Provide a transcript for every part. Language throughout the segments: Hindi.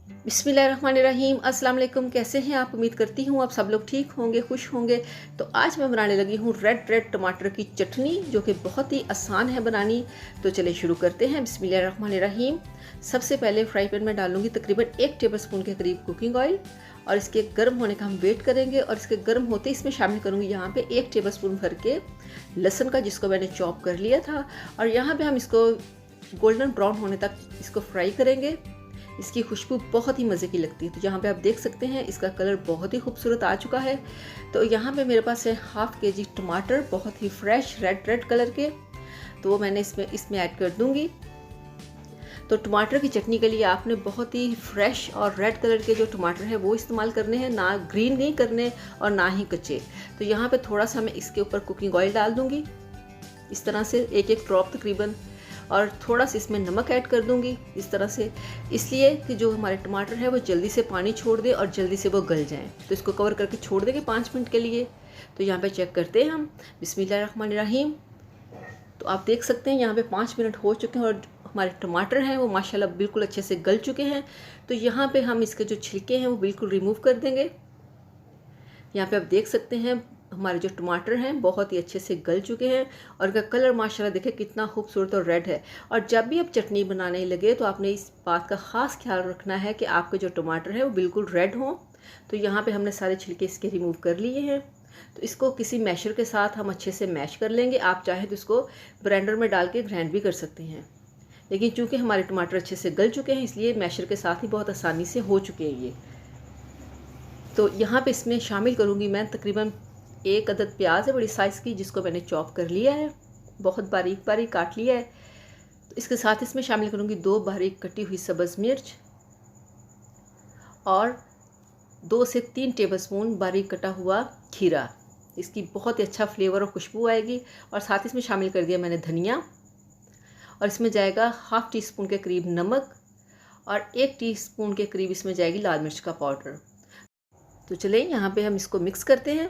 बिस्मिल्लाहिर्रहमानिर्रहीम। अस्सलाम वालेकुम। कैसे हैं आप? उम्मीद करती हूँ आप सब लोग ठीक होंगे, खुश होंगे। तो आज मैं बनाने लगी हूँ रेड टमाटर की चटनी, जो कि बहुत ही आसान है बनानी। तो चलिए शुरू करते हैं। बिस्मिल्लाहिर्रहमानिर्रहीम। सबसे पहले फ्राई पैन में डालूंगी तकरीबन 1 टेबलस्पून के करीब कुकिंग ऑयल, और इसके गर्म होने का हम वेट करेंगे। और इसके गर्म होते इसमें शामिल करूँगी यहाँ पे 1 टेबलस्पून भर के लहसुन का, जिसको मैंने चॉप कर लिया था। और यहाँ पे हम इसको गोल्डन ब्राउन होने तक इसको फ्राई करेंगे। इसकी खुशबू बहुत ही मज़े की लगती है। तो यहाँ पे आप देख सकते हैं इसका कलर बहुत ही खूबसूरत आ चुका है। तो यहाँ पे मेरे पास है हाफ़ के जी टमाटर, बहुत ही फ्रेश रेड कलर के। तो वो मैंने इसमें ऐड कर दूँगी। तो टमाटर की चटनी के लिए आपने बहुत ही फ्रेश और रेड कलर के जो टमाटर हैं वो इस्तेमाल करने हैं, ना ग्रीन नहीं करने और ना ही कच्चे। तो यहाँ पे थोड़ा सा मैं इसके ऊपर कुकिंग ऑयल डाल दूँगी, इस तरह से एक ड्रॉप तकरीबन। और थोड़ा सा इसमें नमक ऐड कर दूंगी इस तरह से, इसलिए कि जो हमारे टमाटर है वो जल्दी से पानी छोड़ दे और जल्दी से वो गल जाएं। तो इसको कवर करके छोड़ देंगे 5 मिनट के लिए। तो यहाँ पे चेक करते हैं हम। बिस्मिल्लाहिर्रहमानिर्रहीम। तो आप देख सकते हैं यहाँ पे 5 मिनट हो चुके हैं और हमारे टमाटर हैं वो माशाल्लाह बिल्कुल अच्छे से गल चुके हैं। तो यहाँ पे हम इसके जो छिलके हैं वो बिल्कुल रिमूव कर देंगे। यहाँ पे आप देख सकते हैं हमारे जो टमाटर हैं बहुत ही अच्छे से गल चुके हैं, और इनका कलर माशाल्लाह देखिए कितना खूबसूरत और रेड है। और जब भी आप चटनी बनाने लगे तो आपने इस बात का ख़ास ख्याल रखना है कि आपके जो टमाटर हैं वो बिल्कुल रेड हों। तो यहाँ पे हमने सारे छिलके इसके रिमूव कर लिए हैं। तो इसको किसी मैशर के साथ हम अच्छे से मैश कर लेंगे। आप चाहें तो इसको ब्लेंडर में डाल के ग्राइंड भी कर सकते हैं, लेकिन चूँकि हमारे टमाटर अच्छे से गल चुके हैं इसलिए मैशर के साथ ही बहुत आसानी से हो चुके हैं ये। तो यहाँ पे इसमें शामिल करूँगी मैं तकरीबन 1 अदद प्याज है बड़ी साइज़ की, जिसको मैंने चॉप कर लिया है, बहुत बारीक बारीक काट लिया है। तो इसके साथ इसमें शामिल करूँगी 2 बारीक कटी हुई सब्ज़ मिर्च और 2 से 3 टेबलस्पून बारीक कटा हुआ खीरा। इसकी बहुत ही अच्छा फ्लेवर और खुशबू आएगी। और साथ इसमें शामिल कर दिया मैंने धनिया, और इसमें जाएगा हाफ़ टी स्पून के करीब नमक, और 1 टीस्पून के करीब इसमें जाएगी लाल मिर्च का पाउडर। तो चलिए यहाँ पे हम इसको मिक्स करते हैं,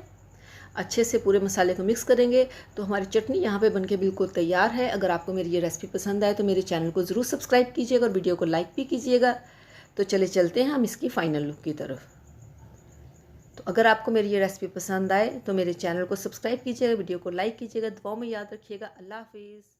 अच्छे से पूरे मसाले को मिक्स करेंगे। तो हमारी चटनी यहाँ पे बनके बिल्कुल तैयार है। अगर आपको मेरी ये रेसिपी पसंद आए तो मेरे चैनल को ज़रूर सब्सक्राइब कीजिएगा और वीडियो को लाइक भी कीजिएगा। तो चले चलते हैं हम इसकी फ़ाइनल लुक की तरफ। तो अगर आपको मेरी ये रेसिपी पसंद आए तो मेरे चैनल को सब्सक्राइब कीजिएगा, वीडियो को लाइक कीजिएगा, दुआओं में याद रखिएगा। अल्लाह हाफिज़।